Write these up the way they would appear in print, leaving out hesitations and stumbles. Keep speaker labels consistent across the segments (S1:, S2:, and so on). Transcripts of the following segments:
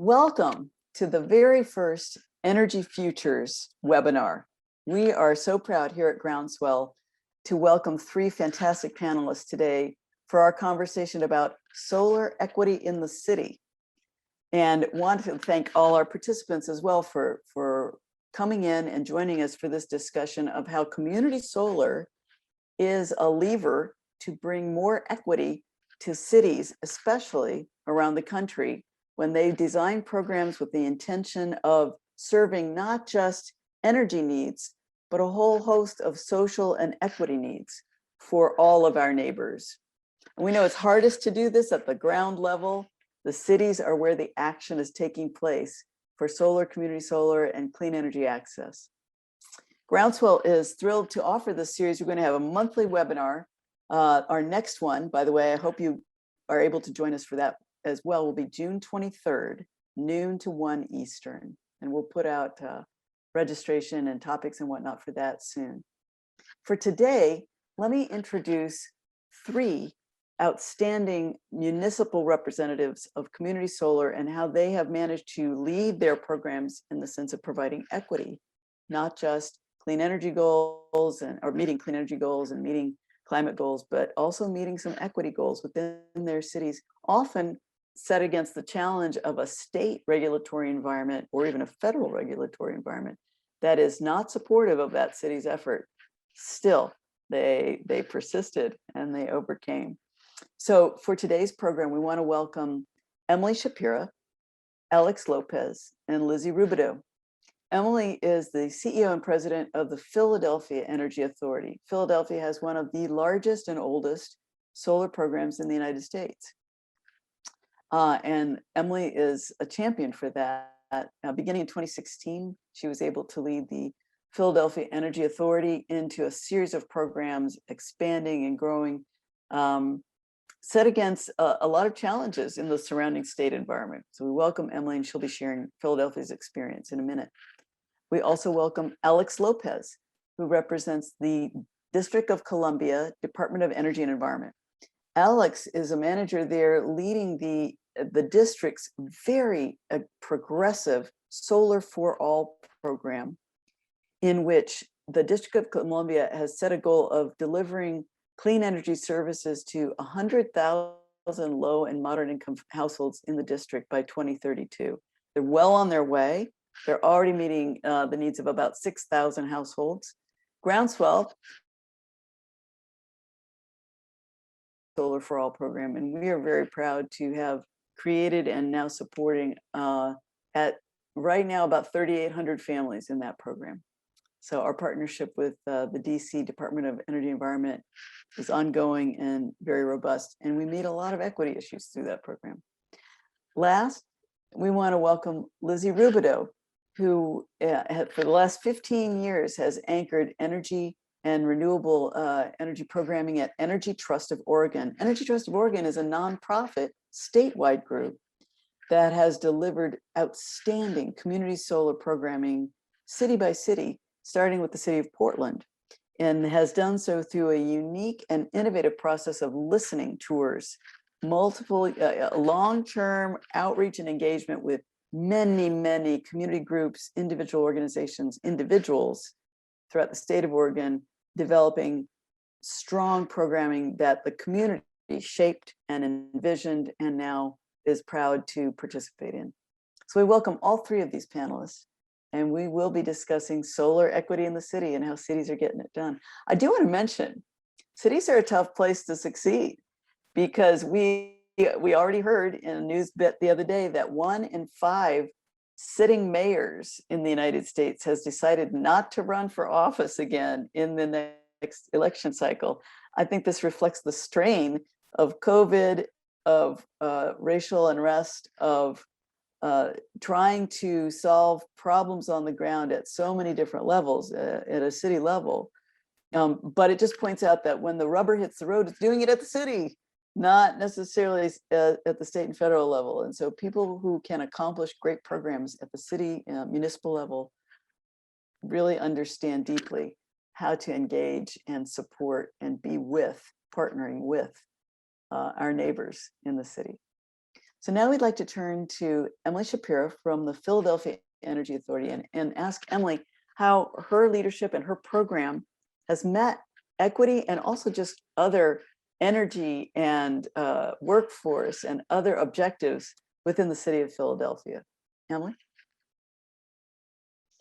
S1: Welcome to the very first Energy Futures webinar. We are so proud here at Groundswell to welcome three fantastic panelists today for our conversation about solar equity in the city. And want to thank all our participants as well for coming in and joining us for this discussion of how community solar is a lever to bring more equity to cities, especially around the country, when they design programs with the intention of serving not just energy needs, but a whole host of social and equity needs for all of our neighbors. And we know it's hardest to do this at the ground level. The cities are where the action is taking place for solar, community solar, and clean energy access. Groundswell is thrilled to offer this series. We're going to have a monthly webinar. Our next one, by the way, I hope you are able to join us for that as well, will be June 23rd, noon to 1 Eastern. And we'll put out registration and topics and whatnot for that soon. For today, let me introduce three outstanding municipal representatives of community solar and how they have managed to lead their programs in the sense of providing equity, not just clean energy goals or meeting clean energy goals and meeting climate goals, but also meeting some equity goals within their cities, often set against the challenge of a state regulatory environment or even a federal regulatory environment that is not supportive of that city's effort. Still, they persisted and they overcame. So for today's program, we want to welcome Emily Shapira, Alex Lopez, and Lizzy Rubido. Emily is the CEO and president of the Philadelphia Energy Authority. Philadelphia has one of the largest and oldest solar programs in the United States. And Emily is a champion for that. Beginning in 2016, she was able to lead the Philadelphia Energy Authority into a series of programs, expanding and growing, set against a lot of challenges in the surrounding state environment. So we welcome Emily, and she'll be sharing Philadelphia's experience in a minute. We also welcome Alex Lopez, who represents the District of Columbia Department of Energy and Environment. Alex is a manager there leading the district's very progressive Solar for All program, in which the District of Columbia has set a goal of delivering clean energy services to 100,000 low and moderate income households in the district by 2032. They're well on their way. They're already meeting the needs of about 6,000 households. Groundswell Solar for All program, and we are very proud to have created and now supporting at right now about 3,800 families in that program. So our partnership with the DC Department of Energy and Environment is ongoing and very robust, and we meet a lot of equity issues through that program. Last, we want to welcome Lizzy Rubido, who for the last 15 years has anchored energy and renewable energy programming at Energy Trust of Oregon. Energy Trust of Oregon is a nonprofit statewide group that has delivered outstanding community solar programming city by city, starting with the city of Portland, and has done so through a unique and innovative process of listening tours, multiple long-term outreach and engagement with many community groups, individual organizations, individuals throughout the state of Oregon, developing strong programming that the community shaped and envisioned and now is proud to participate in. So we welcome all three of these panelists, and we will be discussing solar equity in the city and how cities are getting it done. I do want to mention, cities are a tough place to succeed, because we already heard in a news bit the other day that 1 in 5 sitting mayors in the United States has decided not to run for office again in the next election cycle. I think this reflects the strain of COVID, of racial unrest, of trying to solve problems on the ground at so many different levels at a city level. But it just points out that when the rubber hits the road, it's doing it at the city, not necessarily at the state and federal level. And so people who can accomplish great programs at the city municipal level really understand deeply how to engage and support and be with, partnering with our neighbors in the city. So now we'd like to turn to Emily Shapiro from the Philadelphia Energy Authority and ask Emily how her leadership and her program has met equity and also just other energy and workforce and other objectives within the city of Philadelphia. Emily?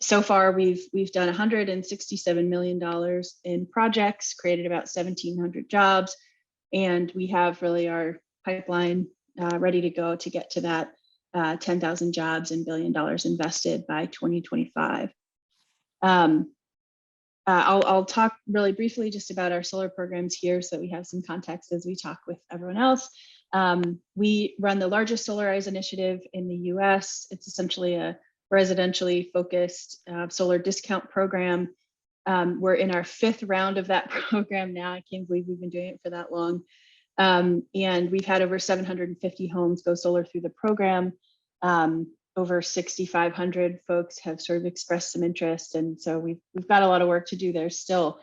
S2: So far, we've done $167 million in projects, created about 1,700 jobs, and we have really our pipeline ready to go to get to that 10,000 jobs and $1 billion invested by 2025. I'll talk really briefly just about our solar programs here so that we have some context as we talk with everyone else. We run the largest Solarize initiative in the US. It's essentially a residentially focused solar discount program. We're in our 5th round of that program now. I can't believe we've been doing it for that long. And we've had over 750 homes go solar through the program. Over 6,500 folks have sort of expressed some interest. And so we've got a lot of work to do there still.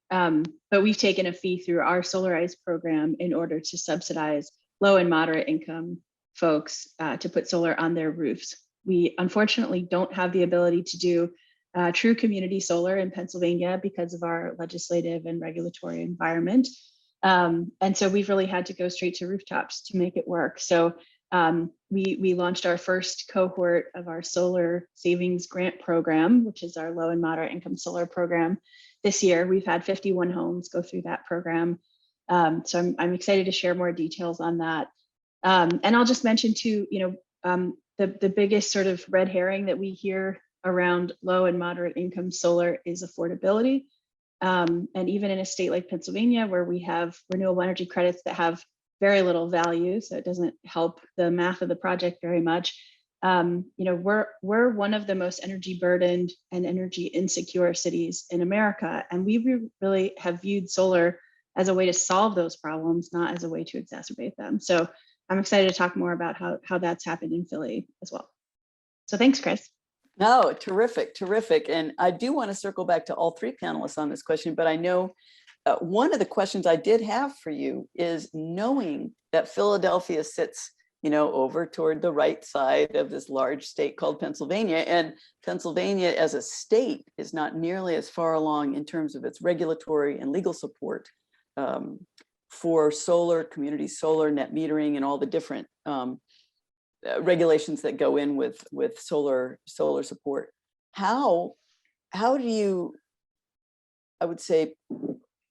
S2: But we've taken a fee through our Solarize program in order to subsidize low and moderate income folks to put solar on their roofs. We unfortunately don't have the ability to do true community solar in Pennsylvania because of our legislative and regulatory environment. And so we've really had to go straight to rooftops to make it work. So we launched our first cohort of our solar savings grant program, which is our low and moderate income solar program. This year, we've had 51 homes go through that program. So I'm excited to share more details on that. And I'll just mention too, the biggest sort of red herring that we hear around low and moderate income solar is affordability. And even in a state like Pennsylvania, where we have renewable energy credits that have very little value, so it doesn't help the math of the project very much. We're one of the most energy burdened and energy insecure cities in America, and we really have viewed solar as a way to solve those problems, not as a way to exacerbate them. So I'm excited to talk more about how that's happened in Philly as well. So thanks, Chris.
S1: No, terrific, terrific. And I do want to circle back to all 3 panelists on this question, but I know one of the questions I did have for you is, knowing that Philadelphia sits, over toward the right side of this large state called Pennsylvania, and Pennsylvania as a state is not nearly as far along in terms of its regulatory and legal support for solar, community solar, net metering, and all the different regulations that go in with solar support. How do you, I would say,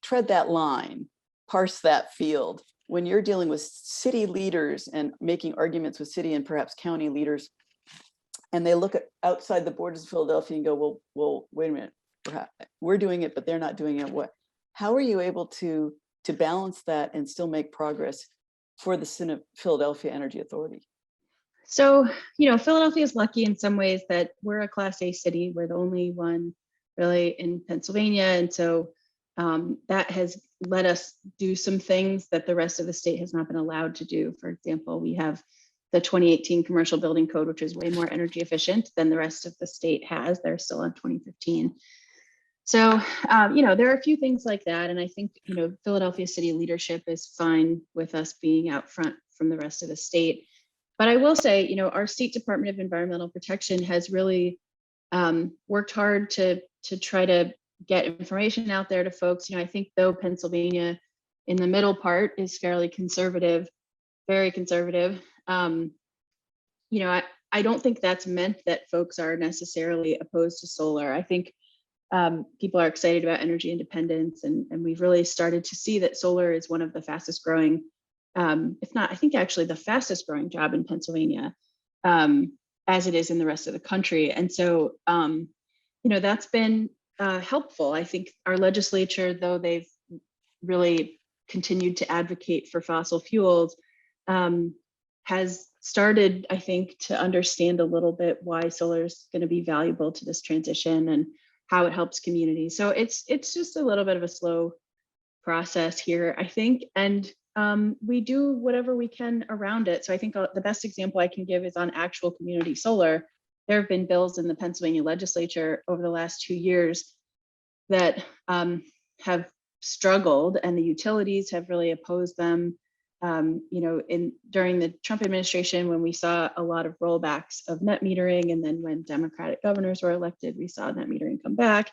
S1: tread that line, parse that field when you're dealing with city leaders and making arguments with city and perhaps county leaders, and they look at outside the borders of Philadelphia and go, well, wait a minute, we're doing it, but they're not doing it. How are you able to balance that and still make progress for the Philadelphia Energy Authority?
S2: So, Philadelphia is lucky in some ways that we're a Class A city. We're the only one really in Pennsylvania. And so that has let us do some things that the rest of the state has not been allowed to do. For example, we have the 2018 Commercial Building Code, which is way more energy efficient than the rest of the state has. They're still on 2015. So, there are a few things like that. And I think, Philadelphia city leadership is fine with us being out front from the rest of the state. But I will say, our State Department of Environmental Protection has really worked hard to try to get information out there to folks. I think though Pennsylvania in the middle part is fairly conservative, very conservative. I don't think that's meant that folks are necessarily opposed to solar. I think people are excited about energy independence, and we've really started to see that solar is one of the fastest growing, if not, I think actually the fastest growing job in Pennsylvania, as it is in the rest of the country. And so, that's been helpful. I think our legislature, though they've really continued to advocate for fossil fuels, has started, I think, to understand a little bit why solar is going to be valuable to this transition and how it helps communities. So it's just a little bit of a slow process here, I think, and we do whatever we can around it. So I think the best example I can give is on actual community solar. There have been bills in the Pennsylvania legislature over the last 2 years that have struggled, and the utilities have really opposed them. During the Trump administration, when we saw a lot of rollbacks of net metering, and then when Democratic governors were elected, we saw net metering come back.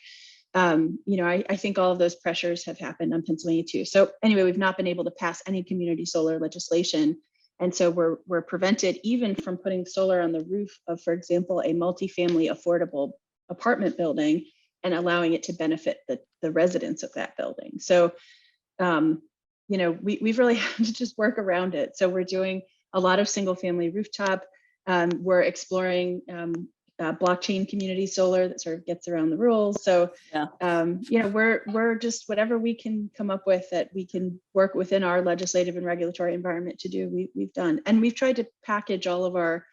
S2: I think all of those pressures have happened on Pennsylvania too. So anyway, we've not been able to pass any community solar legislation. And so we're prevented even from putting solar on the roof of, for example, a multifamily affordable apartment building and allowing it to benefit the residents of that building. So, we've really had to just work around it. So we're doing a lot of single family rooftop. We're exploring blockchain community solar that sort of gets around the rules. So, we're just whatever we can come up with that we can work within our legislative and regulatory environment to do, we've done. And we've tried to package all of our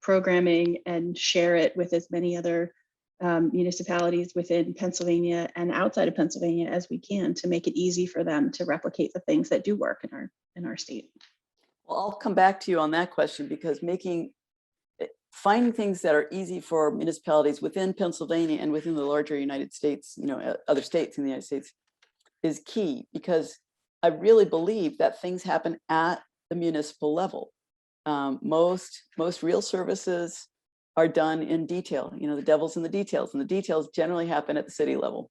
S2: programming and share it with as many other municipalities within Pennsylvania and outside of Pennsylvania as we can to make it easy for them to replicate the things that do work in our state.
S1: Well, I'll come back to you on that question, because finding things that are easy for municipalities within Pennsylvania and within the larger United States, other states in the United States, is key, because I really believe that things happen at the municipal level. Most real services are done in detail. The devil's in the details, and the details generally happen at the city level.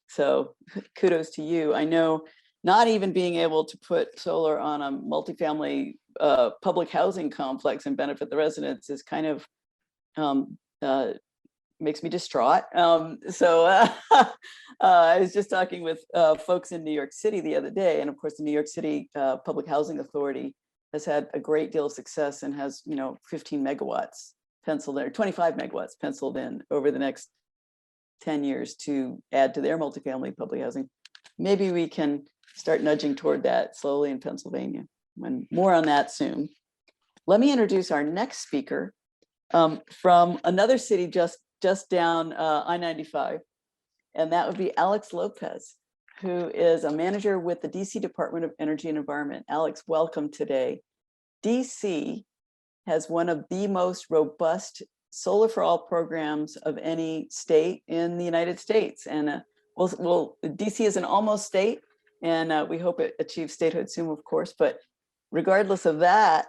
S1: So kudos to you. I know not even being able to put solar on a multifamily public housing complex and benefit the residents is kind of makes me distraught. I was just talking with folks in New York City the other day, and of course the New York City Public Housing Authority has had a great deal of success and has 15 megawatts penciled in, or 25 megawatts penciled in over the next 10 years to add to their multifamily public housing. Maybe we can start nudging toward that slowly in Pennsylvania. And more on that soon. Let me introduce our next speaker from another city just down I-95, and that would be Alex Lopez, who is a manager with the DC Department of Energy and Environment. Alex, welcome today. DC has one of the most robust solar for all programs of any state in the United States. And DC is an almost state, and we hope it achieves statehood soon, of course. But regardless of that,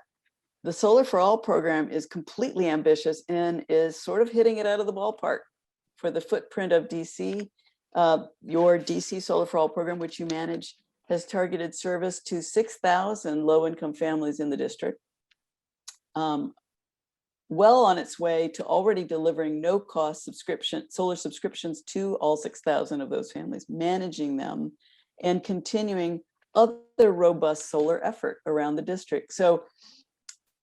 S1: the Solar for All program is completely ambitious and is sort of hitting it out of the ballpark for the footprint of DC. Your DC Solar for All program, which you manage, has targeted service to 6,000 low-income families in the district. Well on its way to already delivering no-cost solar subscriptions to all 6,000 of those families, managing them, and continuing other robust solar effort around the district. So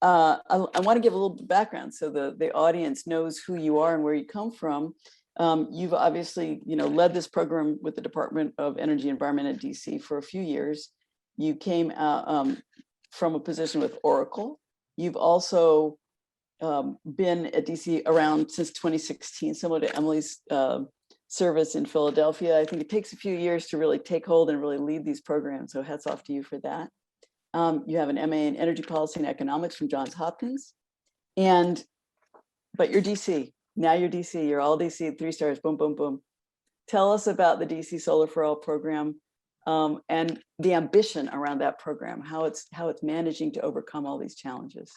S1: I want to give a little background so the audience knows who you are and where you come from. You've obviously led this program with the Department of Energy and Environment at DC for a few years. You came from a position with Oracle. You've also been at DC around since 2016, similar to Emily's service in Philadelphia. I think it takes a few years to really take hold and really lead these programs. So hats off to you for that. You have an MA in Energy Policy and Economics from Johns Hopkins. But you're DC. Now you're DC. You're all DC, 3 stars, boom, boom, boom. Tell us about the DC Solar for All program and the ambition around that program, how it's managing to overcome all these challenges.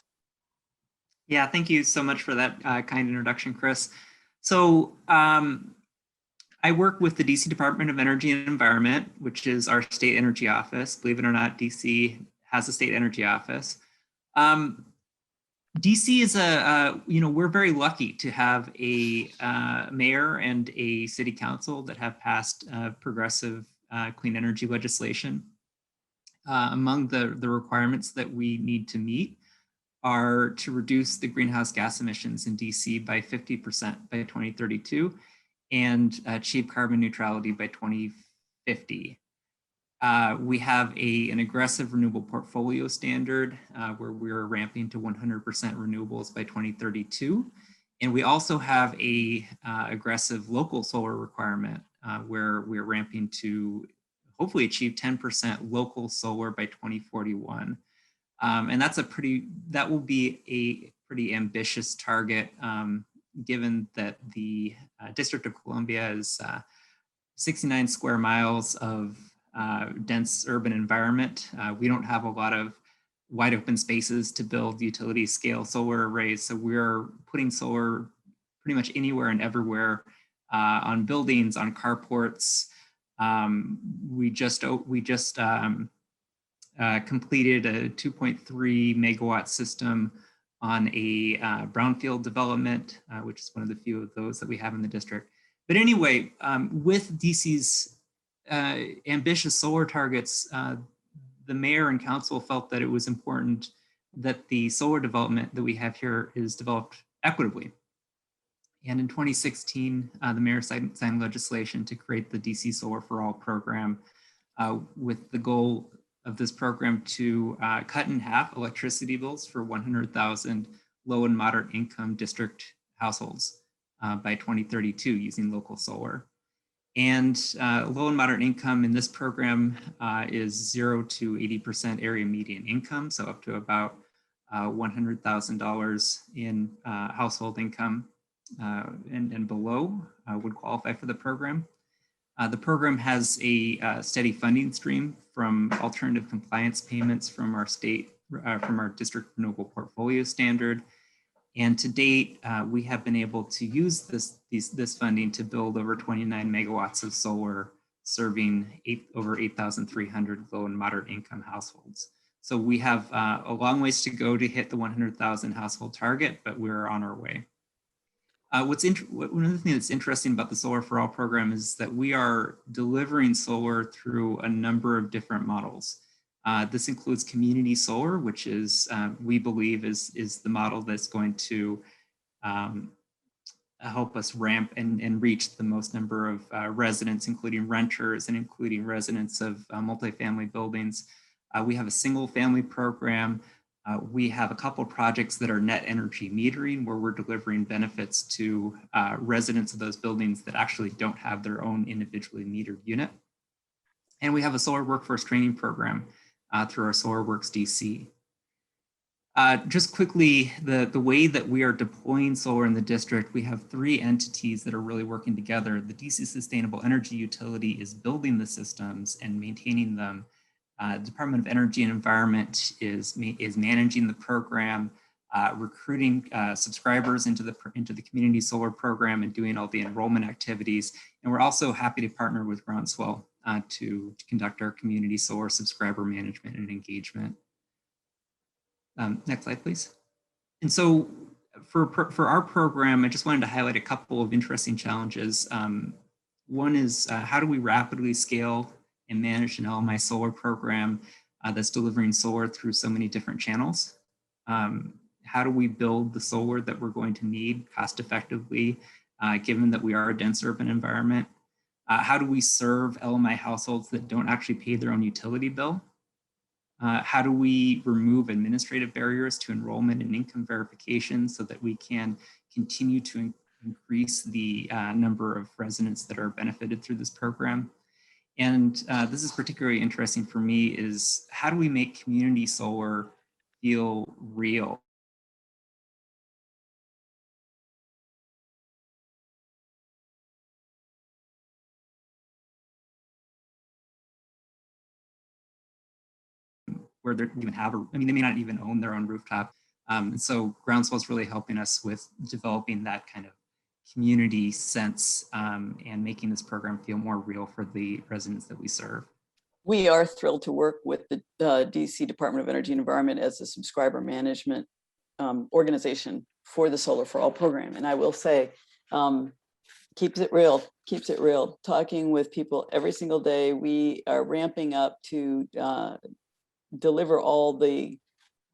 S3: Yeah, thank you so much for that kind introduction, Chris. So I work with the DC Department of Energy and Environment, which is our state energy office. Believe it or not, DC has a state energy office. DC is we're very lucky to have a mayor and a city council that have passed progressive clean energy legislation. Among the requirements that we need to meet are to reduce the greenhouse gas emissions in DC by 50% by 2032 and achieve carbon neutrality by 2050. We have an aggressive renewable portfolio standard where we're ramping to 100% renewables by 2032. And we also have a aggressive local solar requirement where we're ramping to hopefully achieve 10% local solar by 2041. And that will be a pretty ambitious target given that the District of Columbia is 69 square miles of dense urban environment. We don't have a lot of wide open spaces to build utility scale solar arrays. So we're putting solar pretty much anywhere and everywhere, on buildings, on carports. We just completed a 2.3 megawatt system on a brownfield development, which is one of the few of those that we have in the district. But anyway, with DC's ambitious solar targets, the mayor and council felt that it was important that the solar development that we have here is developed equitably. And in 2016, the mayor signed legislation to create the DC Solar for All program, with the goal of this program to cut in half electricity bills for 100,000 low and moderate income district households by 2032 using local solar. And low and moderate income in this program is 0 to 80% area median income, so up to about $100,000 in household income and below would qualify for the program. The program has a steady funding stream from alternative compliance payments from our state, from our district renewable portfolio standard. And to date, we have been able to use this funding to build over 29 megawatts of solar, serving over 8,300 low and moderate income households. So we have a long ways to go to hit the 100,000 household target, but we're on our way. One of the things that's interesting about the Solar for All program is that we are delivering solar through a number of different models. This includes community solar, which is, we believe is the model that's going to help us ramp and reach the most number of residents, including renters and including residents of multifamily buildings. We have a single family program. We have a couple of projects that are net energy metering, where we're delivering benefits to residents of those buildings that actually don't have their own individually metered unit. And we have a solar workforce training program through our SolarWorks DC. Just quickly, the way that we are deploying solar in the district, we have 3 entities that are really working together. The DC Sustainable Energy Utility is building the systems and maintaining them. Department of Energy and Environment is managing the program, recruiting subscribers into the community solar program and doing all the enrollment activities. And we're also happy to partner with Groundswell to conduct our community solar subscriber management and engagement. Next slide, please. And so for our program, I just wanted to highlight a couple of interesting challenges. One is how do we rapidly scale and manage an LMI solar program that's delivering solar through so many different channels? How do we build the solar that we're going to need cost effectively, given that we are a dense urban environment? How do we serve LMI households that don't actually pay their own utility bill? How do we remove administrative barriers to enrollment and income verification so that we can continue to increase the number of residents that are benefited through this program? And this is particularly interesting for me, is how do we make community solar feel real? Where they even have, they may not even own their own rooftop. So Groundswell is really helping us with developing that kind of community sense and making this program feel more real for the residents that we serve.
S1: We are thrilled to work with the DC Department of Energy and Environment as a subscriber management organization for the Solar for All program. And I will say, keeps it real. Talking with people every single day, we are ramping up to deliver all the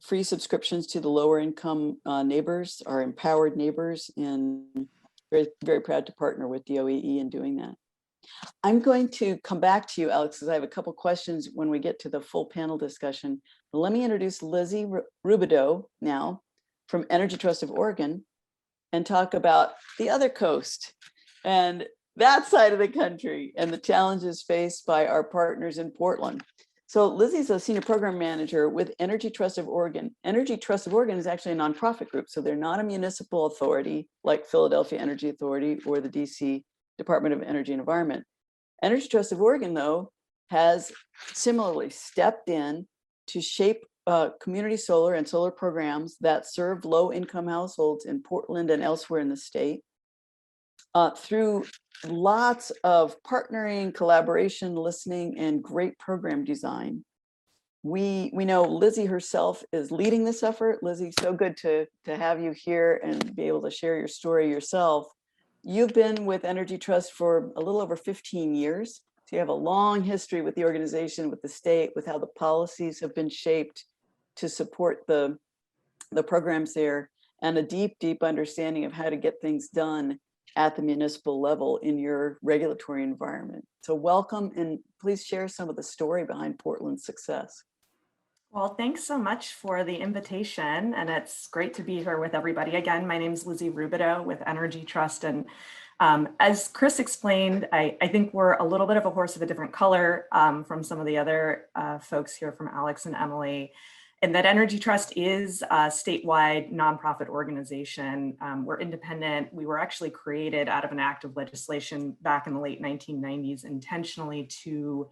S1: free subscriptions to the lower income neighbors, our empowered neighbors, and very, very proud to partner with DOEE in doing that. I'm going to come back to you, Alex, because I have a couple questions when we get to the full panel discussion. But let me introduce Lizzy Rubido now from Energy Trust of Oregon and talk about the other coast and that side of the country and the challenges faced by our partners in Portland. So Lizzy's a senior program manager with Energy Trust of Oregon. Energy Trust of Oregon is actually a nonprofit group, so they're not a municipal authority like Philadelphia Energy Authority or the DC Department of Energy and Environment. Energy Trust of Oregon, though, has similarly stepped in to shape community solar and solar programs that serve low-income households in Portland and elsewhere in the state. Through lots of partnering, collaboration, listening, and great program design. We know Lizzy herself is leading this effort. Lizzy, so good to have you here and be able to share your story yourself. You've been with Energy Trust for a little over 15 years. So you have a long history with the organization, with the state, with how the policies have been shaped to support the programs there, and a deep, deep understanding of how to get things done at the municipal level in your regulatory environment. So welcome, and please share some of the story behind Portland's success.
S4: Well, thanks so much for the invitation, and it's great to be here with everybody. Again, my name is Lizzy Rubido with Energy Trust, and as Chris explained, I think we're a little bit of a horse of a different color from some of the other folks here, from Alex and Emily, and that Energy Trust is a statewide nonprofit organization. We're independent. We were actually created out of an act of legislation back in the late 1990s intentionally to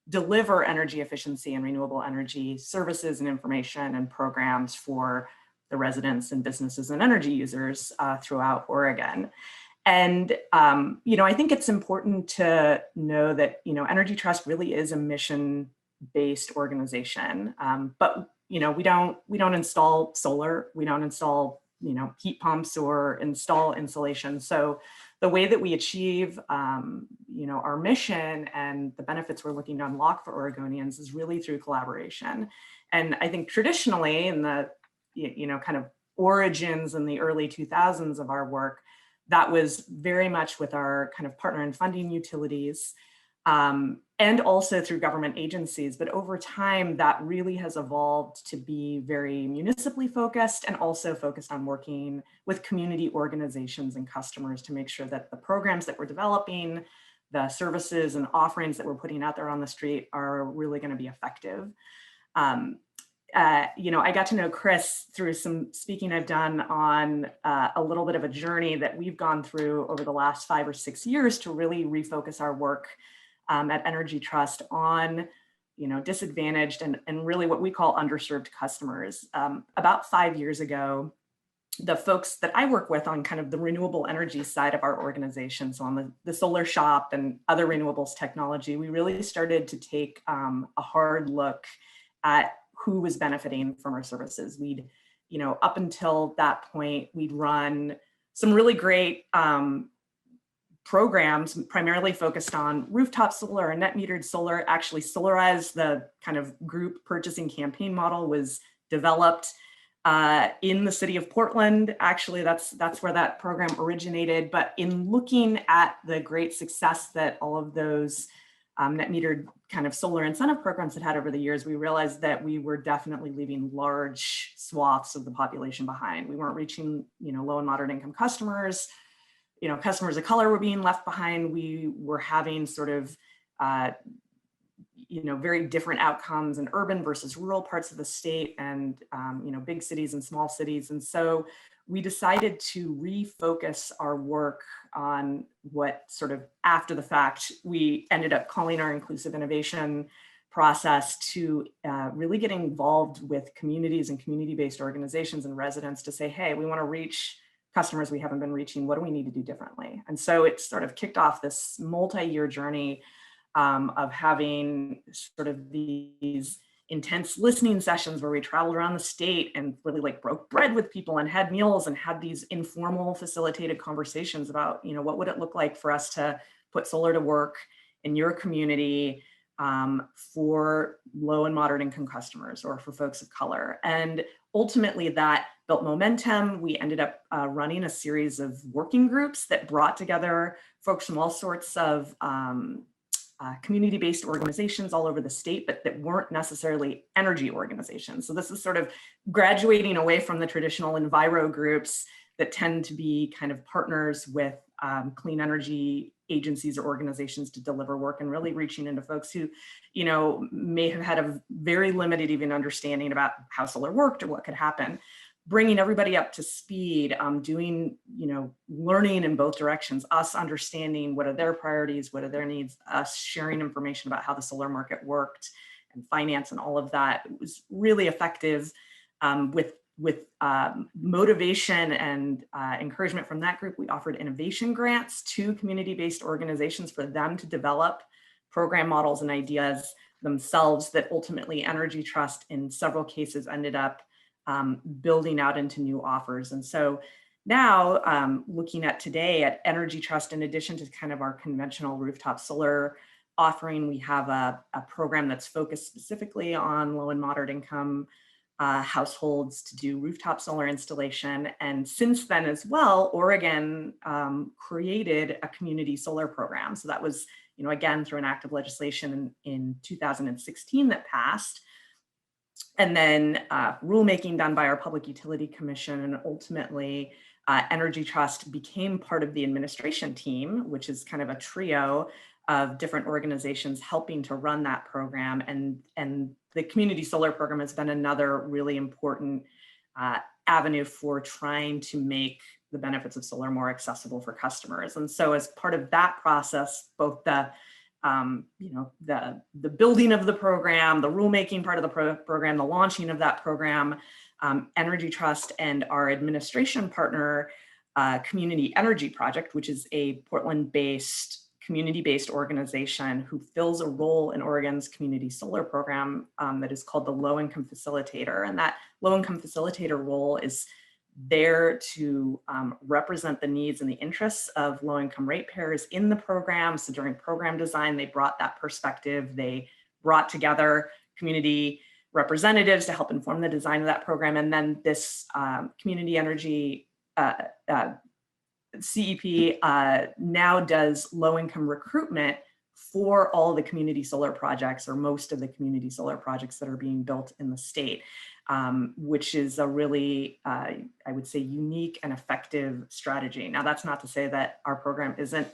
S4: deliver energy efficiency and renewable energy services and information and programs for the residents and businesses and energy users throughout Oregon. And, I think it's important to know that, Energy Trust really is a mission-based organization, but, we don't install solar, we don't install, heat pumps or install insulation. So the way that we achieve, our mission and the benefits we're looking to unlock for Oregonians is really through collaboration. And I think traditionally in the, kind of origins in the early 2000s of our work, that was very much with our kind of partner and funding utilities, and also through government agencies. But over time, that really has evolved to be very municipally focused and also focused on working with community organizations and customers to make sure that the programs that we're developing, the services and offerings that we're putting out there on the street are really going to be effective. I got to know Chris through some speaking I've done on a little bit of a journey that we've gone through over the last 5 or 6 years to really refocus our work at Energy Trust on, disadvantaged and really what we call underserved customers. About 5 years ago, the folks that I work with on kind of the renewable energy side of our organization, so on the solar shop and other renewables technology, we really started to take a hard look at who was benefiting from our services. We'd, up until that point, we'd run some really great programs primarily focused on rooftop solar and net metered solar. Actually, Solarize, the kind of group purchasing campaign model, was developed in the city of Portland. Actually, that's where that program originated. But in looking at the great success that all of those net metered kind of solar incentive programs had over the years, we realized that we were definitely leaving large swaths of the population behind. We weren't reaching, low and moderate income customers. Customers of color were being left behind. We were having sort of, very different outcomes in urban versus rural parts of the state, and, big cities and small cities. And so we decided to refocus our work on what sort of after the fact we ended up calling our inclusive innovation process, to really get involved with communities and community-based organizations and residents to say, hey, we want to reach customers we haven't been reaching. What do we need to do differently? And so it sort of kicked off this multi-year journey of having sort of these intense listening sessions where we traveled around the state and really broke bread with people and had meals and had these informal facilitated conversations about, what would it look like for us to put solar to work in your community for low and moderate income customers or for folks of color. And ultimately that built momentum. We ended up running a series of working groups that brought together folks from all sorts of community-based organizations all over the state, but that weren't necessarily energy organizations. So this is sort of graduating away from the traditional enviro groups that tend to be kind of partners with clean energy agencies or organizations to deliver work, and really reaching into folks who, may have had a very limited even understanding about how solar worked or what could happen. Bringing everybody up to speed, doing, learning in both directions, us understanding what are their priorities, what are their needs, us sharing information about how the solar market worked, and finance and all of that. It was really effective with motivation and encouragement from that group. We offered innovation grants to community-based organizations for them to develop program models and ideas themselves that ultimately Energy Trust in several cases ended up building out into new offers. And so now looking at today at Energy Trust, in addition to kind of our conventional rooftop solar offering, we have a program that's focused specifically on low and moderate income households to do rooftop solar installation. And since then as well, Oregon created a community solar program. So that was, again, through an act of legislation in 2016 that passed. And then rulemaking done by our Public Utility Commission, and ultimately Energy Trust became part of the administration team, which is kind of a trio of different organizations helping to run that program. And the community solar program has been another really important avenue for trying to make the benefits of solar more accessible for customers. And so as part of that process, both the building of the program, the rulemaking part of the program, the launching of that program, Energy Trust and our administration partner, Community Energy Project, which is a Portland-based community-based organization who fills a role in Oregon's community solar program that is called the low-income facilitator. And that low-income facilitator role is there to represent the needs and the interests of low-income ratepayers in the program. So during program design, they brought that perspective. They brought together community representatives to help inform the design of that program. And then this community energy CEP now does low-income recruitment for all the community solar projects, or most of the community solar projects that are being built in the state, which is a really, I would say, unique and effective strategy. Now, that's not to say that our program isn't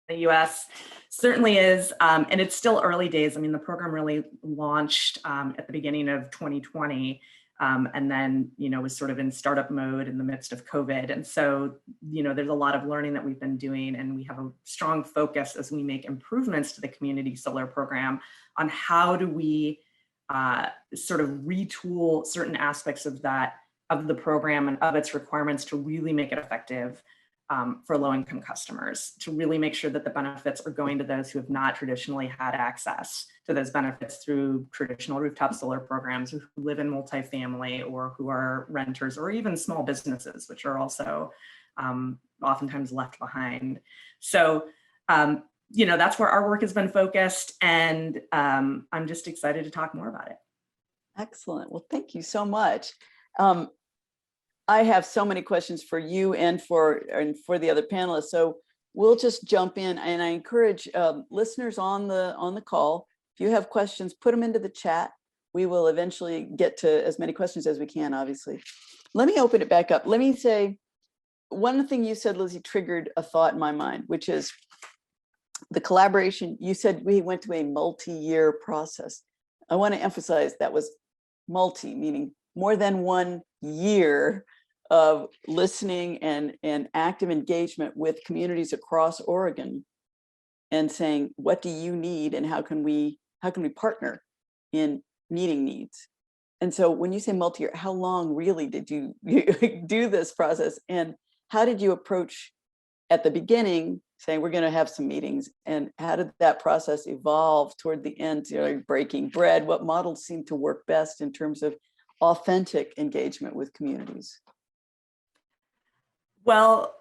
S4: the US, certainly is, and it's still early days. I mean, the program really launched at the beginning of 2020. And then, was sort of in startup mode in the midst of COVID. And so, there's a lot of learning that we've been doing, and we have a strong focus as we make improvements to the community solar program on how do we sort of retool certain aspects of the program and of its requirements to really make it effective for low-income customers, to really make sure that the benefits are going to those who have not traditionally had access to those benefits through traditional rooftop solar programs, who live in multifamily, or who are renters, or even small businesses, which are also oftentimes left behind. So, that's where our work has been focused, and I'm just excited to talk more about it.
S1: Excellent. Well, thank you so much. I have so many questions for you and for the other panelists. So we'll just jump in, and I encourage listeners on the call, if you have questions, put them into the chat. We will eventually get to as many questions as we can, obviously. Let me open it back up. Let me say, one thing you said, Lizzy, triggered a thought in my mind, which is the collaboration. You said we went to a multi-year process. I want to emphasize that was multi, meaning more than 1 year of listening and active engagement with communities across Oregon, and saying, what do you need, and how can we partner in meeting needs? And so when you say multi-year, how long really did you do this process, and how did you approach at the beginning saying we're going to have some meetings, and how did that process evolve toward the end, breaking bread? What models seem to work best in terms of authentic engagement with communities?
S4: Well,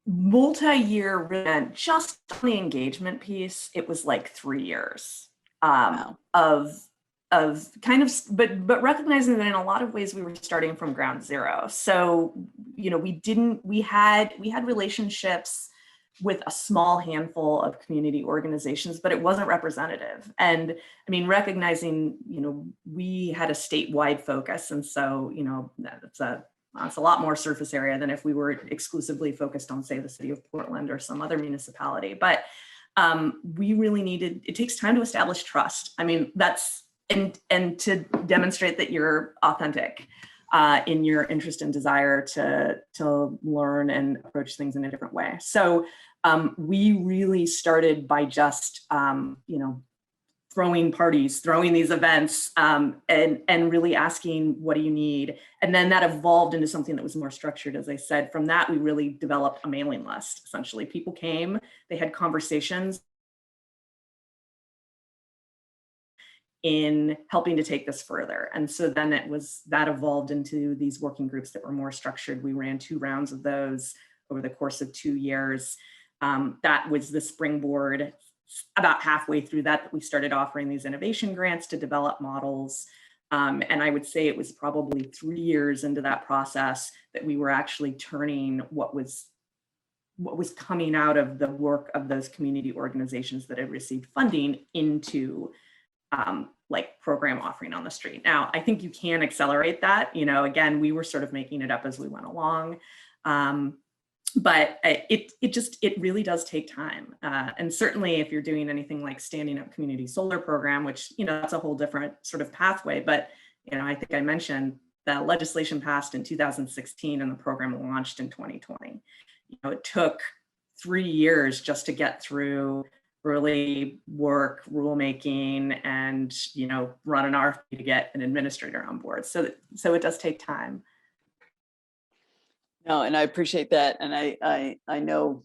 S4: multi-year meant just on the engagement piece, it was like 3 years
S1: Wow.
S4: of kind of, but recognizing that in a lot of ways we were starting from ground zero. So, we had relationships with a small handful of community organizations, but it wasn't representative. And I mean, recognizing, we had a statewide focus. And so, that's a lot more surface area than if we were exclusively focused on, say, the city of Portland or some other municipality. But we really it takes time to establish trust. I mean, and to demonstrate that you're authentic in your interest and desire to learn and approach things in a different way. So we really started by just, you know, throwing parties, throwing these events, and really asking, what do you need? And then that evolved into something that was more structured. As I said, from that, we really developed a mailing list. Essentially, people came, they had conversations in helping to take this further. And so then that evolved into these working groups that were more structured. We ran 2 rounds of those over the course of 2 years. That was the springboard. About halfway through that, we started offering these innovation grants to develop models. And I would say it was probably 3 years into that process that we were actually turning what was coming out of the work of those community organizations that had received funding into like program offering on the street. Now, I think you can accelerate that. You know, again, we were sort of making it up as we went along. But it really does take time. And certainly if you're doing anything like standing up community solar program, which, you know, that's a whole different sort of pathway. But, you know, I think I mentioned the legislation passed in 2016 and the program launched in 2020. You know, it took 3 years just to get through early work, rulemaking, and, you know, run an RFP to get an administrator on board. So it does take time.
S1: No, and I appreciate that. And I know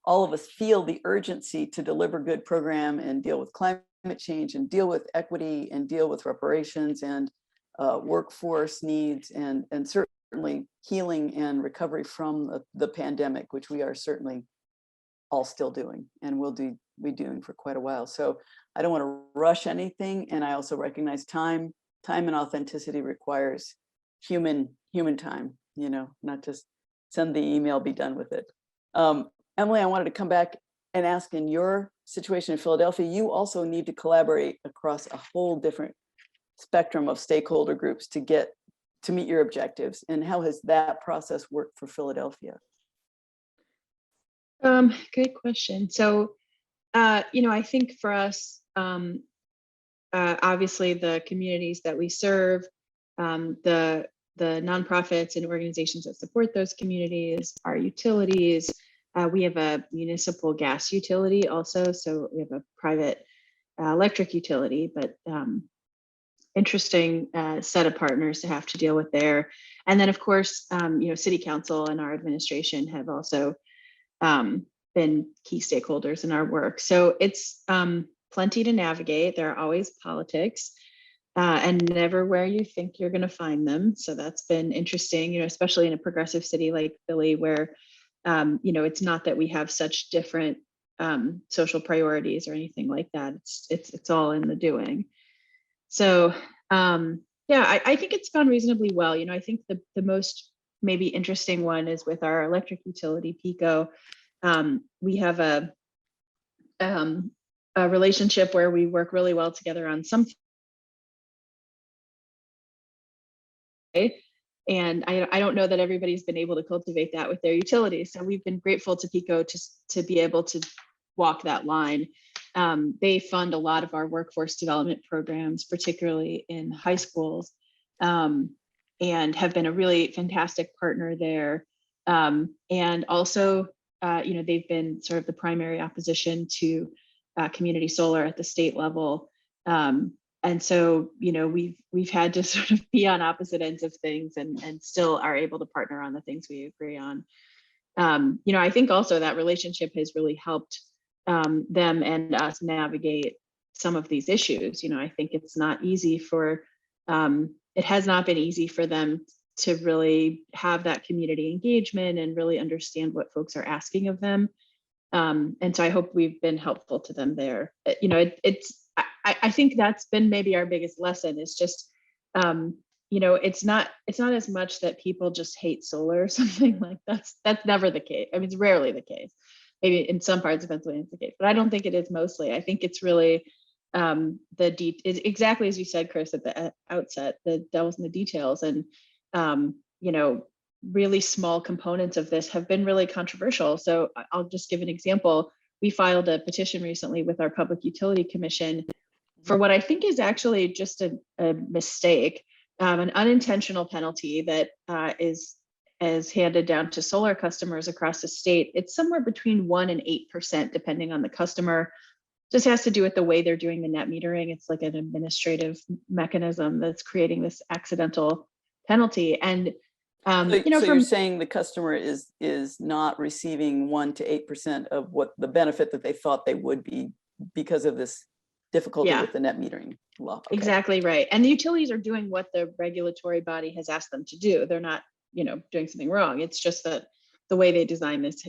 S1: all of us feel the urgency to deliver good program and deal with climate change and deal with equity and deal with reparations and workforce needs and certainly healing and recovery from the pandemic, which we are certainly all still doing and will be doing for quite a while. So I don't want to rush anything. And I also recognize time and authenticity requires human time, you know, not just send the email, be done with it. Emily, I wanted to come back and ask, in your situation in Philadelphia, you also need to collaborate across a whole different spectrum of stakeholder groups to meet your objectives. And how has that process worked for Philadelphia?
S2: Great question. So, you know, I think for us, obviously the communities that we serve, the nonprofits and organizations that support those communities, our utilities. We have a municipal gas utility also, so we have a private electric utility, but interesting set of partners to have to deal with there. And then of course, you know, City Council and our administration have also been key stakeholders in our work. So it's plenty to navigate. There are always politics. And never where you think you're going to find them. So that's been interesting, you know, especially in a progressive city like Philly, where, you know, it's not that we have such different social priorities or anything like that. It's all in the doing. So, yeah, I think it's gone reasonably well. You know, I think the most maybe interesting one is with our electric utility, PECO. We have a relationship where we work really well together on some. And I don't know that everybody's been able to cultivate that with their utilities. So we've been grateful to PECO to be able to walk that line. They fund a lot of our workforce development programs, particularly in high schools, and have been a really fantastic partner there. And also, you know, they've been sort of the primary opposition to community solar at the state level. And so, you know, we've had to sort of be on opposite ends of things and still are able to partner on the things we agree on. You know, I think also that relationship has really helped them and us navigate some of these issues. You know, I think it's not easy for, it has not been easy for them to really have that community engagement and really understand what folks are asking of them. And so I hope we've been helpful to them there. You know, I think that's been maybe our biggest lesson is just, you know, it's not as much that people just hate solar or something like that's never the case. I mean, it's rarely the case. Maybe in some parts of Pennsylvania it's the case, but I don't think it is mostly. I think it's really exactly as you said, Chris, at the outset, the devil's in the details. And, you know, really small components of this have been really controversial. So I'll just give an example. We filed a petition recently with our Public Utility Commission for what I think is actually just a mistake, an unintentional penalty that is is handed down to solar customers across the state, it's somewhere between 1% and 8%, depending on the customer. Just has to do with the way they're doing the net metering. It's like an administrative mechanism that's creating this accidental penalty. And
S1: So,
S2: you know,
S1: so
S2: from
S1: you're saying the customer is not receiving 1 to 8% of what the benefit that they thought they would be because of this difficulty
S2: Yeah.
S1: with the net metering law. Okay.
S2: Exactly right. And the utilities are doing what the regulatory body has asked them to do. They're not, you know, doing something wrong. It's just that the way they design this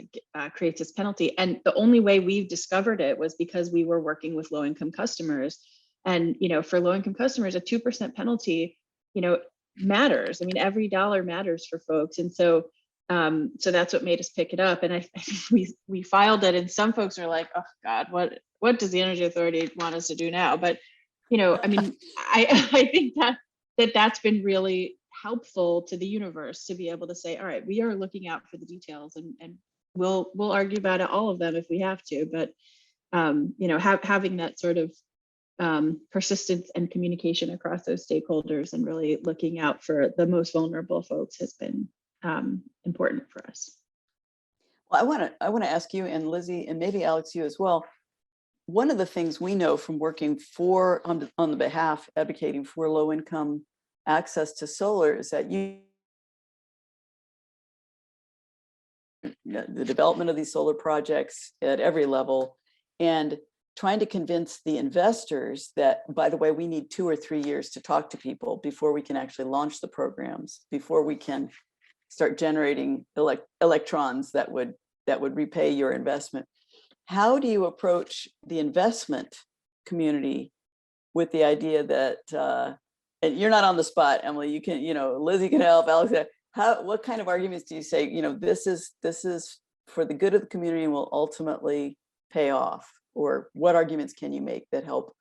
S2: creates this penalty. And the only way we've discovered it was because we were working with low-income customers. And, you know, for low-income customers, a 2% penalty, you know, matters. I mean, every dollar matters for folks. And so so that's what made us pick it up. And I think we filed it, and some folks are like, oh God, what does the Energy Authority want us to do now? But you know, I mean, I think that's been really helpful to the universe to be able to say, all right, we are looking out for the details, and we'll argue about it, all of them if we have to. But you know, having that sort of persistence and communication across those stakeholders and really looking out for the most vulnerable folks has been important for us.
S1: Well, I want to ask you, and Lizzy, and maybe Alex, you as well. One of the things we know from working on the behalf, advocating for low income access to solar is that the development of these solar projects at every level, and trying to convince the investors that, by the way, we need 2 or 3 years to talk to people before we can actually launch the programs, before we can start generating electrons that would repay your investment. How do you approach the investment community with the idea that, and you're not on the spot, Emily, you can, you know, Lizzy can help, Alex, what kind of arguments do you say, you know, this is for the good of the community and will ultimately pay off? Or what arguments can you make that help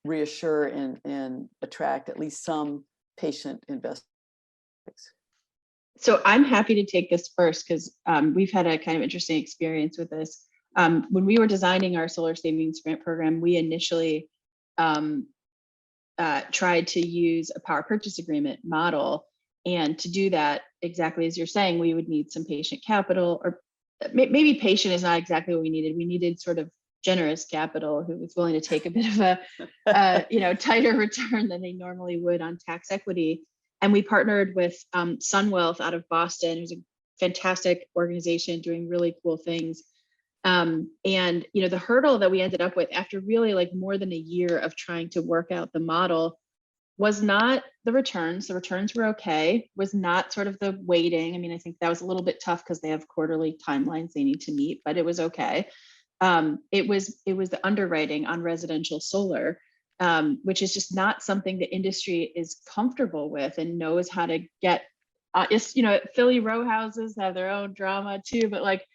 S1: reassure and attract at least some patient investors?
S2: So I'm happy to take this first because we've had a kind of interesting experience with this. When we were designing our solar savings grant program, we initially tried to use a power purchase agreement model. And to do that, exactly as you're saying, we would need some patient capital, or maybe patient is not exactly what we needed. We needed sort of generous capital who was willing to take a bit of a you know, tighter return than they normally would on tax equity. And we partnered with Sunwealth out of Boston, who's a fantastic organization doing really cool things. And you know, the hurdle that we ended up with after really like more than a year of trying to work out the model was not the returns. The returns were okay, was not sort of the weighting. I mean, I think that was a little bit tough because they have quarterly timelines they need to meet, but it was okay. It was the underwriting on residential solar, which is just not something the industry is comfortable with and knows how to get. It's, you know, Philly row houses have their own drama too, but like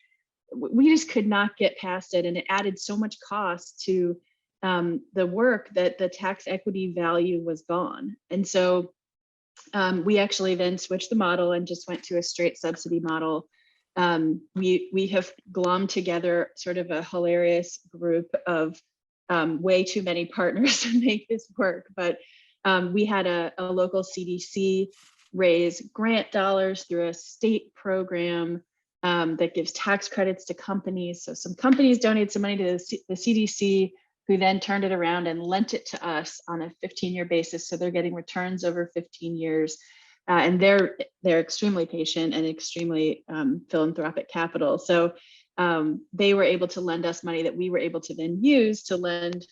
S2: we just could not get past it, and it added so much cost to the work that the tax equity value was gone. And so we actually then switched the model and just went to a straight subsidy model. We have glommed together sort of a hilarious group of way too many partners to make this work, but we had a local CDC raise grant dollars through a state program that gives tax credits to companies. So some companies donated some money to the CDC, who then turned it around and lent it to us on a 15-year basis. So they're getting returns over 15 years. And they're extremely patient and extremely philanthropic capital. So they were able to lend us money that we were able to then use to lend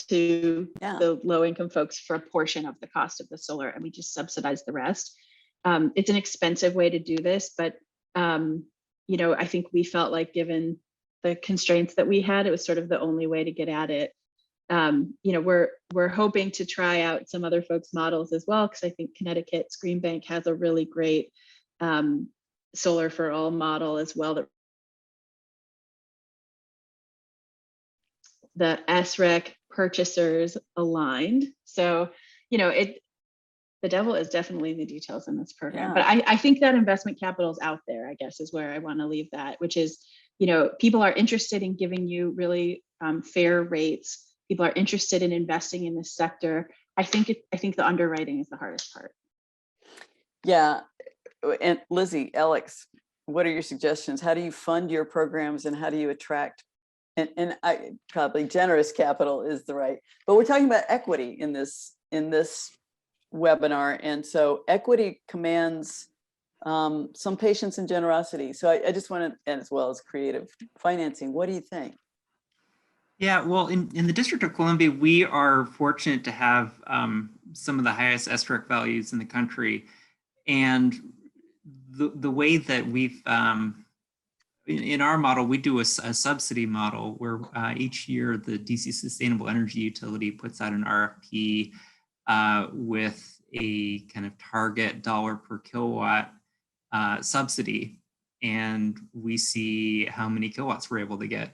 S2: to the low-income folks for a portion of the cost of the solar, and we just subsidize the rest. It's an expensive way to do this, but you know, I think we felt like, given the constraints that we had, it was sort of the only way to get at it. You know, we're hoping to try out some other folks' models as well, because I think Connecticut's Green Bank has a really great solar for all model as well. That the SREC purchasers aligned. So, you know, the devil is definitely in the details in this program. But I think that investment capital is out there, I guess, is where I want to leave that, which is, you know, people are interested in giving you really fair rates. People are interested in investing in this sector. I think the underwriting is the hardest part.
S1: Yeah, and Lizzy, Alex, what are your suggestions? How do you fund your programs and how do you attract, and I probably generous capital is the right, but we're talking about equity in this webinar. And so equity commands some patience and generosity. So I just want to, and as well as creative financing. What do you think?
S3: Yeah, well, in the District of Columbia, we are fortunate to have some of the highest SREC values in the country. And the way that we've, in our model, we do a subsidy model where each year the DC Sustainable Energy Utility puts out an RFP with a kind of target dollar per kilowatt subsidy. And we see how many kilowatts we're able to get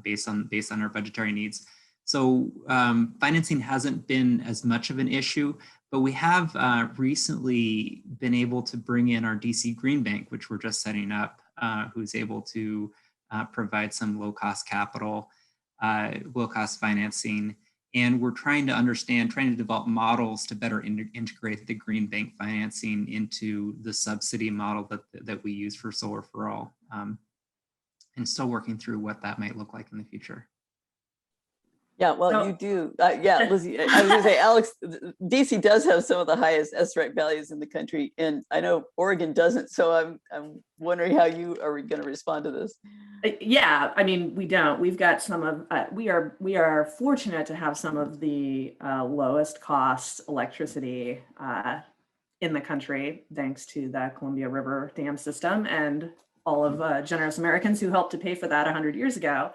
S3: based on our budgetary needs. So financing hasn't been as much of an issue, but we have recently been able to bring in our DC Green Bank, which we're just setting up, who's able to provide some low-cost capital, low-cost financing. And we're trying to develop models to better integrate the Green Bank financing into the subsidy model that we use for Solar for All. And still working through what that might look like in the future.
S1: Yeah, well,
S4: So-
S1: you do. Yeah, Lizzy, I was going to say, Alex, DC does have some of the highest SREC values in the country, and I know Oregon doesn't. So I'm wondering how you are going to respond to this.
S4: Yeah, I mean, we don't. We've got some of. We are fortunate to have some of the lowest cost electricity in the country, thanks to the Columbia River Dam system and all of generous Americans who helped to pay for that 100 years ago.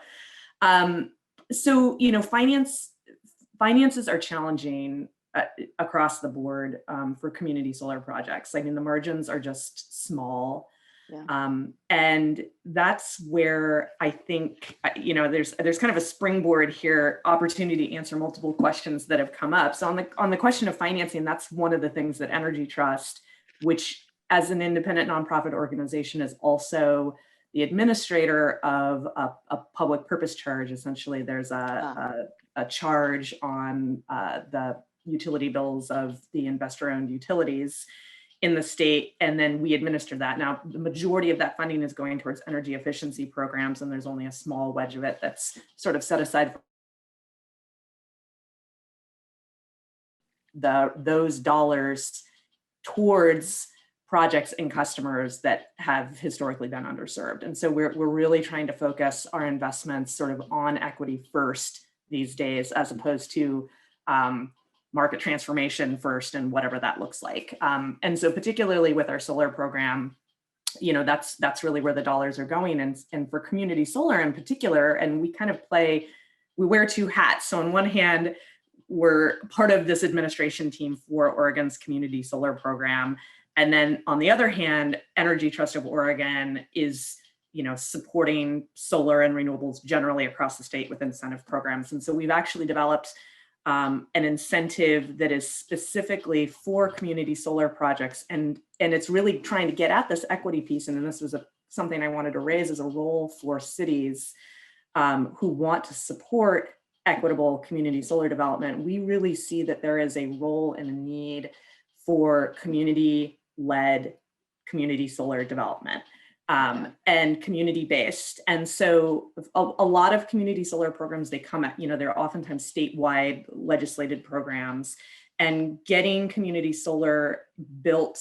S4: So, you know, finances are challenging across the board for community solar projects. I mean, the margins are just small. Yeah. And that's where I think, you know, there's kind of a springboard here, opportunity to answer multiple questions that have come up. So on the question of financing, that's one of the things that Energy Trust, which as an independent nonprofit organization is also the administrator of a public purpose charge. Essentially, there's a charge on the utility bills of the investor-owned utilities in the state, and then we administer that. Now, the majority of that funding is going towards energy efficiency programs, and there's only a small wedge of it that's sort of set aside for those dollars towards projects and customers that have historically been underserved. And so we're really trying to focus our investments sort of on equity first these days, as opposed to market transformation first and whatever that looks like. And so particularly with our solar program, you know, that's really where the dollars are going. And for community solar in particular, and we kind of we wear two hats. So on one hand, we're part of this administration team for Oregon's community solar program. And then on the other hand, Energy Trust of Oregon is, you know, supporting solar and renewables generally across the state with incentive programs. And so we've actually developed an incentive that is specifically for community solar projects. And it's really trying to get at this equity piece. And this was something I wanted to raise as a role for cities who want to support equitable community solar development. We really see that there is a role and a need for community-led community solar development. And community-based. And so a lot of community solar programs, they come at, you know, they're oftentimes statewide legislated programs, and getting community solar built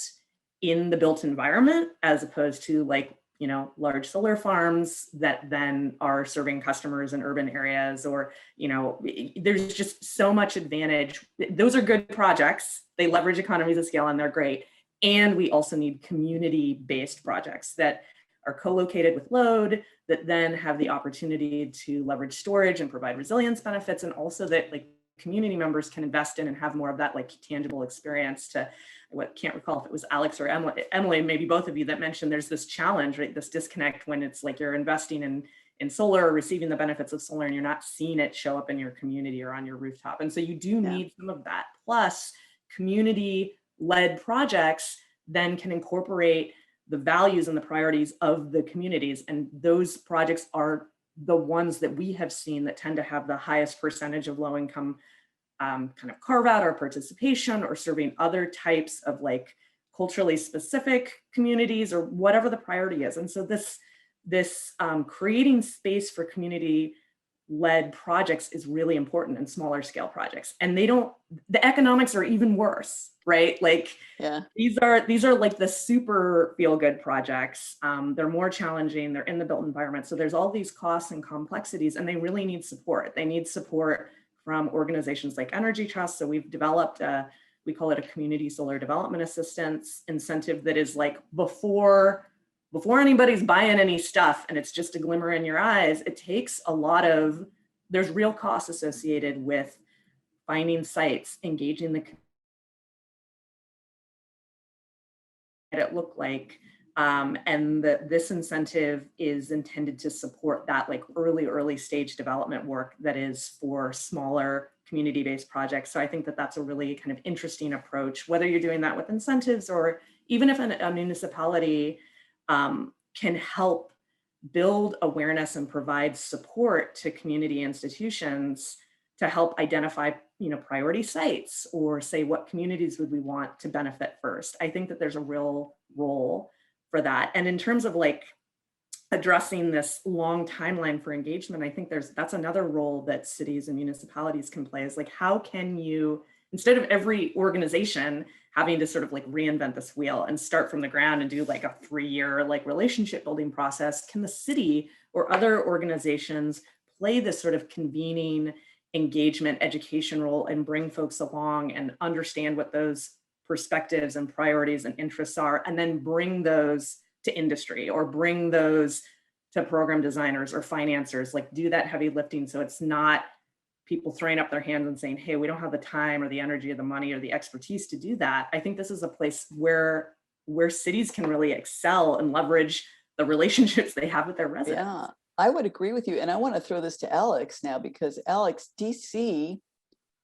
S4: in the built environment, as opposed to like, you know, large solar farms that then are serving customers in urban areas, or, you know, there's just so much advantage. Those are good projects. They leverage economies of scale and they're great. And we also need community-based projects that are co-located with load, that then have the opportunity to leverage storage and provide resilience benefits, and also that like community members can invest in and have more of that like tangible experience. To what, can't recall if it was Alex or Emily, maybe both of you, that mentioned there's this challenge, right? This disconnect when it's like you're investing in solar or receiving the benefits of solar and you're not seeing it show up in your community or on your rooftop. And so you do need some of that. Plus, community-led projects then can incorporate the values and the priorities of the communities. And those projects are the ones that we have seen that tend to have the highest percentage of low income kind of carve out or participation, or serving other types of like culturally specific communities or whatever the priority is. And so this creating space for community-led projects is really important in smaller scale projects. And the economics are even worse, right? Like,
S1: Yeah.
S4: These are like the super feel-good projects. They're more challenging. They're in the built environment. So there's all these costs and complexities, and they really need support. They need support from organizations like Energy Trust. So we've developed we call it a community solar development assistance incentive that is like before anybody's buying any stuff and it's just a glimmer in your eyes, it takes there's real costs associated with finding sites, engaging the it look like. And this incentive is intended to support that like early stage development work that is for smaller community-based projects. So I think that that's a really kind of interesting approach, whether you're doing that with incentives or even if a municipality can help build awareness and provide support to community institutions to help identify, priority sites or say what communities would we want to benefit first. I think that there's a real role for that. And in terms of like addressing this long timeline for engagement, I think that's another role that cities and municipalities can play is like, how can you, instead of every organization having to sort of like reinvent this wheel and start from the ground and do like a 3-year like relationship building process, can the city or other organizations play this sort of convening engagement education role and bring folks along and understand what those perspectives and priorities and interests are, and then bring those to industry or bring those to program designers or financiers, like do that heavy lifting so it's not people throwing up their hands and saying, hey, we don't have the time or the energy or the money or the expertise to do that. I think this is a place where cities can really excel and leverage the relationships they have with their residents.
S1: Yeah, I would agree with you. And I want to throw this to Alex now, because Alex, DC,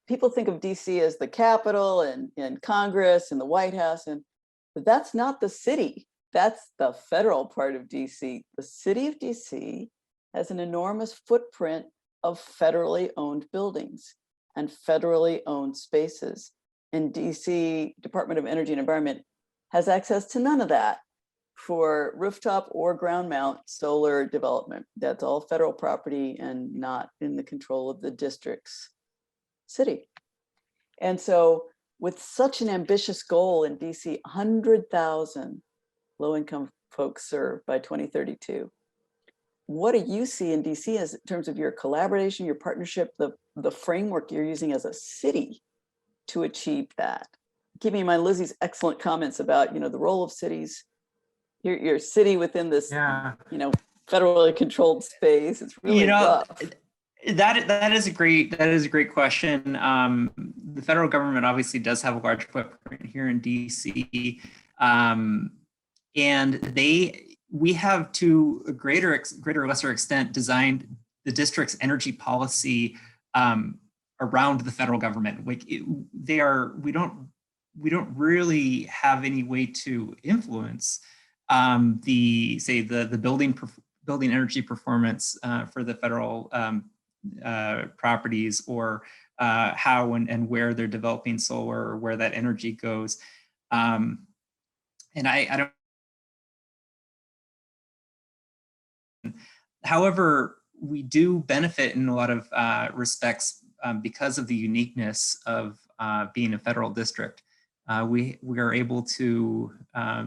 S1: people think of DC as the Capitol and Congress and the White House, but that's not the city. That's the federal part of DC. The city of DC has an enormous footprint of federally owned buildings and federally owned spaces. And DC Department of Energy and Environment has access to none of that for rooftop or ground mount solar development. That's all federal property and not in the control of the district's city. And so with such an ambitious goal in DC, 100,000 low-income folks served by 2032. What do you see in DC as in terms of your collaboration, your partnership, the framework you're using as a city to achieve that? Keeping in mind Lizzie's excellent comments about, the role of cities, your city within this, federally controlled space. It's really rough.
S3: That is a great question. The federal government obviously does have a large footprint here in DC, and we have, to a greater or lesser extent, designed the district's energy policy around the federal government. Like we don't really have any way to influence the building energy performance for the federal properties, or how and where they're developing solar, or where that energy goes. And I don't. However, we do benefit in a lot of respects because of the uniqueness of being a federal district. We are able to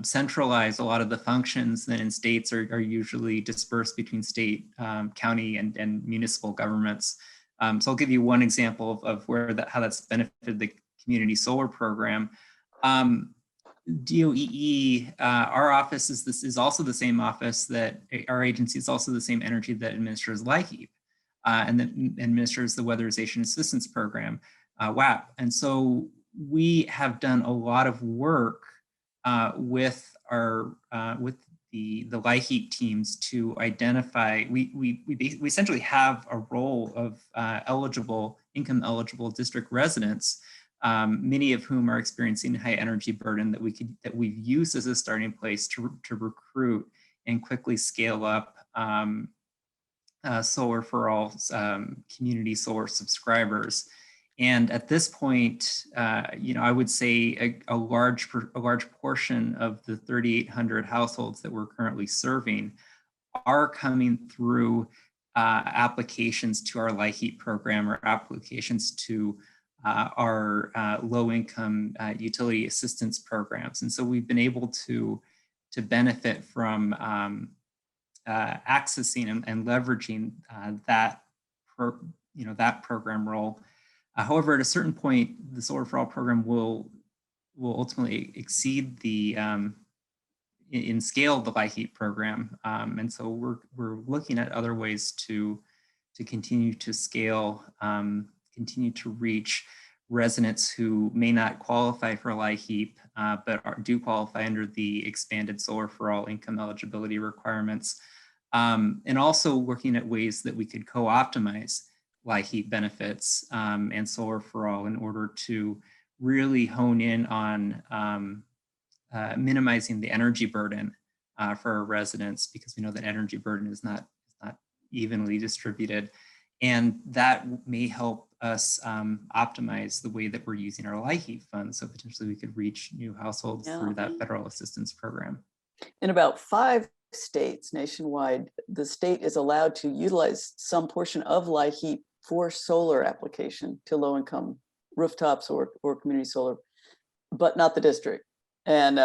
S3: centralize a lot of the functions that in states are usually dispersed between state, county, and municipal governments. So I'll give you one example of how that's benefited the community solar program. DOEE, our office is also the same office that our agency is also the same energy that administers LIHEAP and that administers the Weatherization Assistance Program, WAP. And so we have done a lot of work with the LIHEAP teams to identify. We essentially have a role of income eligible district residents, many of whom are experiencing high energy burden that we've used as a starting place to recruit and quickly scale up solar for all community solar subscribers. And at this point, I would say a large portion of the 3,800 households that we're currently serving are coming through applications to our LIHEAP program or applications to our low-income utility assistance programs. And so we've been able to benefit from accessing and leveraging that program role. However, at a certain point, the Solar for All program will ultimately exceed the in scale the LIHEAP program, and so we're looking at other ways to continue to scale, continue to reach residents who may not qualify for LIHEAP, but do qualify under the expanded Solar for All income eligibility requirements, and also looking at ways that we could co-optimize LIHEAP benefits and Solar for All in order to really hone in on minimizing the energy burden for our residents, because we know that energy burden is not evenly distributed. And that may help us optimize the way that we're using our LIHEAP funds. So potentially we could reach new households through that federal assistance program.
S1: In about 5 states nationwide, the state is allowed to utilize some portion of LIHEAP for solar application to low-income rooftops or community solar, but not the district. And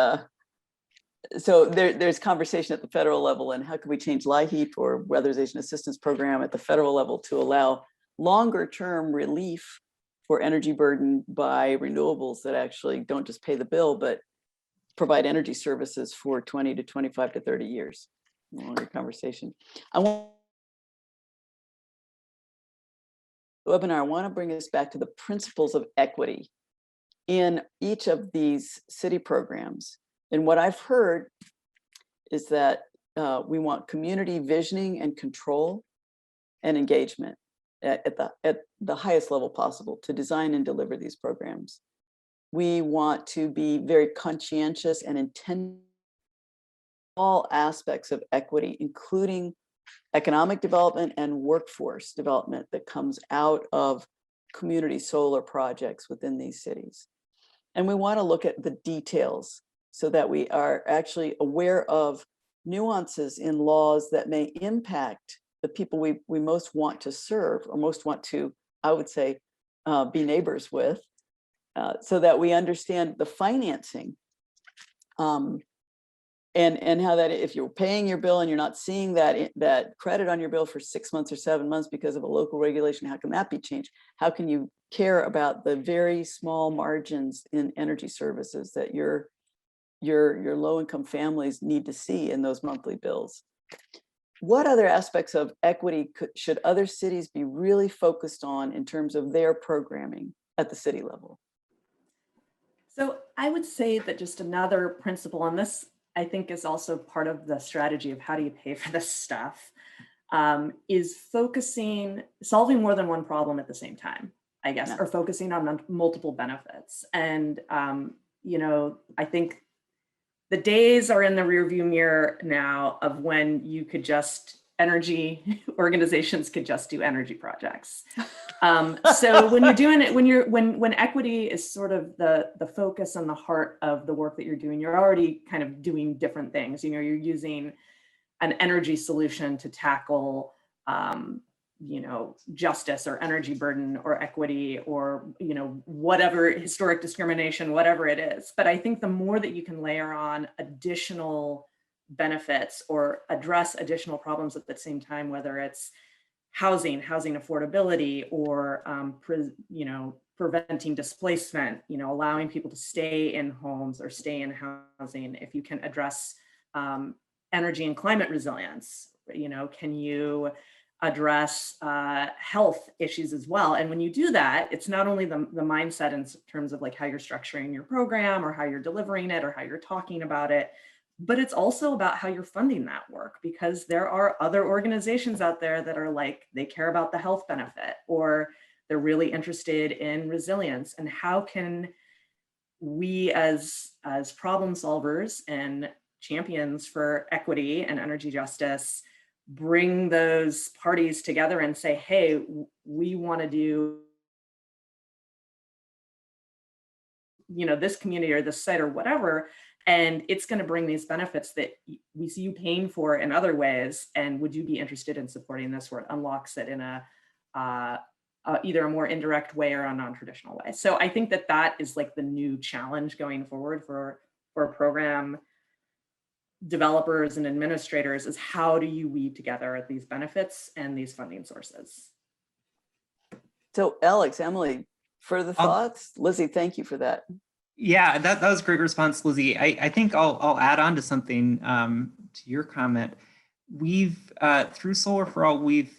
S1: so there's conversation at the federal level, and how can we change LIHEAP or weatherization assistance program at the federal level to allow longer term relief for energy burden by renewables that actually don't just pay the bill, but provide energy services for 20 to 25 to 30 years. Longer conversation. I want to bring us back to the principles of equity in each of these city programs. And what I've heard is that we want community visioning and control and engagement at the highest level possible to design and deliver these programs. We want to be very conscientious and intend all aspects of equity, including economic development and workforce development that comes out of community solar projects within these cities. And we want to look at the details so that we are actually aware of nuances in laws that may impact the people we most want to serve, or most want to, I would say, be neighbors with, so that we understand the financing and how that, if you're paying your bill and you're not seeing that credit on your bill for 6 months or 7 months because of a local regulation, how can that be changed? How can you care about the very small margins in energy services that your low-income families need to see in those monthly bills? What other aspects of equity should other cities be really focused on in terms of their programming at the city level?
S4: So I would say that just another principle, and this I think is also part of the strategy of how do you pay for this stuff, is solving more than one problem at the same time, I guess, or focusing on multiple benefits. And, I think the days are in the rearview mirror now of when you could energy organizations could just do energy projects. So when you're doing it, when equity is sort of the focus and the heart of the work that you're doing, you're already kind of doing different things. You're using an energy solution to tackle, justice or energy burden or equity or, whatever historic discrimination, whatever it is. But I think the more that you can layer on additional benefits or address additional problems at the same time, whether it's housing affordability, or preventing displacement, allowing people to stay in homes or stay in housing. If you can address energy and climate resilience, can you address health issues as well? And when you do that, it's not only the mindset in terms of like how you're structuring your program or how you're delivering it or how you're talking about it, but it's also about how you're funding that work, because there are other organizations out there that are like, they care about the health benefit, or they're really interested in resilience. And how can we as problem solvers and champions for equity and energy justice bring those parties together and say, hey, we want to do this community or this site or whatever, and it's going to bring these benefits that we see you paying for in other ways. And would you be interested in supporting this, where it unlocks it in either a more indirect way or a non-traditional way? So I think that is like the new challenge going forward for program developers and administrators, is how do you weave together these benefits and these funding sources?
S1: So Alex, Emily, further thoughts? Lizzy, thank you for that.
S3: Yeah, that was a great response, Lizzy. I think I'll add on to something to your comment. We've through Solar for All, we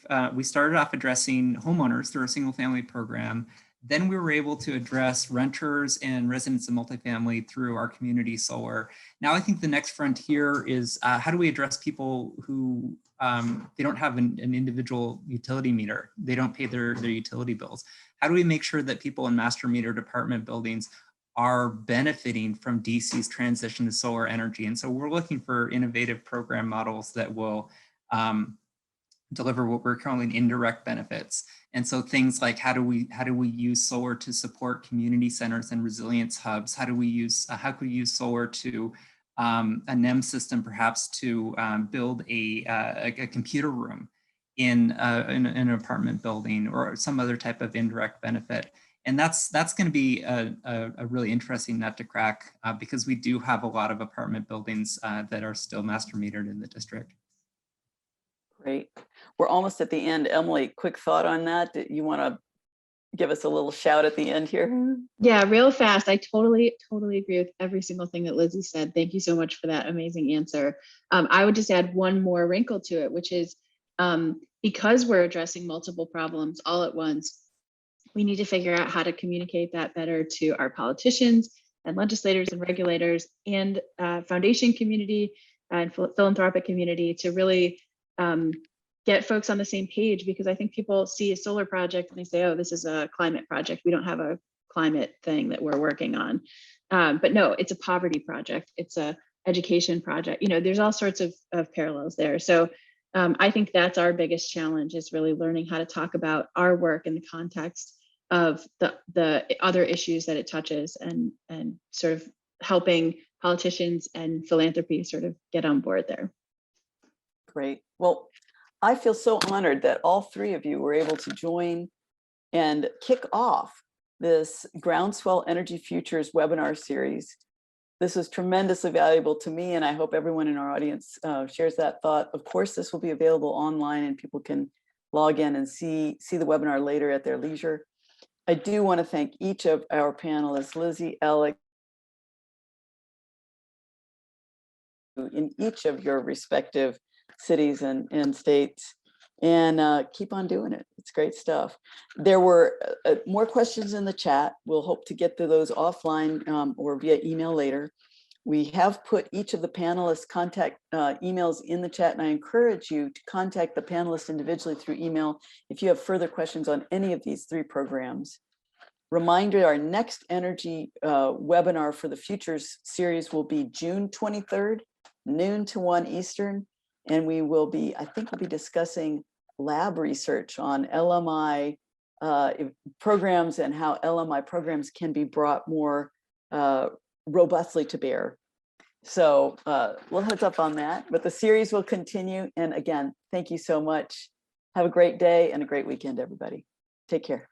S3: started off addressing homeowners through our single family program. Then we were able to address renters and residents of multifamily through our community solar. Now I think the next frontier is how do we address people who they don't have an individual utility meter, they don't pay their utility bills. How do we make sure that people in master meter department buildings are benefiting from DC's transition to solar energy? And so we're looking for innovative program models that will deliver what we're calling indirect benefits. And so things like how do we use solar to support community centers and resilience hubs? How could we use solar to a NEM system perhaps to build a computer room in an apartment building, or some other type of indirect benefit? And that's going to be a really interesting nut to crack because we do have a lot of apartment buildings that are still master metered in the district.
S1: Great. We're almost at the end. Emily, quick thought on that. You want to give us a little shout at the end here?
S2: Yeah, real fast. I totally agree with every single thing that Lizzy said. Thank you so much for that amazing answer. I would just add one more wrinkle to it, which is because we're addressing multiple problems all at once, we need to figure out how to communicate that better to our politicians and legislators and regulators and foundation community and philanthropic community to really get folks on the same page, because I think people see a solar project and they say, oh, this is a climate project. We don't have a climate thing that we're working on. But no, it's a poverty project. It's a education project. There's all sorts of parallels there. So I think that's our biggest challenge, is really learning how to talk about our work in the context of the other issues that it touches, and sort of helping politicians and philanthropy sort of get on board there.
S1: Great. Well, I feel so honored that all three of you were able to join and kick off this Groundswell Energy Futures webinar series. This was tremendously valuable to me, and I hope everyone in our audience shares that thought. Of course, this will be available online and people can log in and see the webinar later at their leisure. I do want to thank each of our panelists, Lizzy, Alex, in each of your respective cities and states, and keep on doing it. It's great stuff. There were more questions in the chat. We'll hope to get to those offline or via email later. We have put each of the panelists' contact emails in the chat, and I encourage you to contact the panelists individually through email if you have further questions on any of these three programs. Reminder, our next energy webinar for the Futures series will be June 23rd, noon to 1 Eastern. And we will be, I think we'll be discussing lab research on LMI programs and how LMI programs can be brought more robustly to bear. So we'll heads up on that, but the series will continue. And again, thank you so much. Have a great day and a great weekend, everybody. Take care.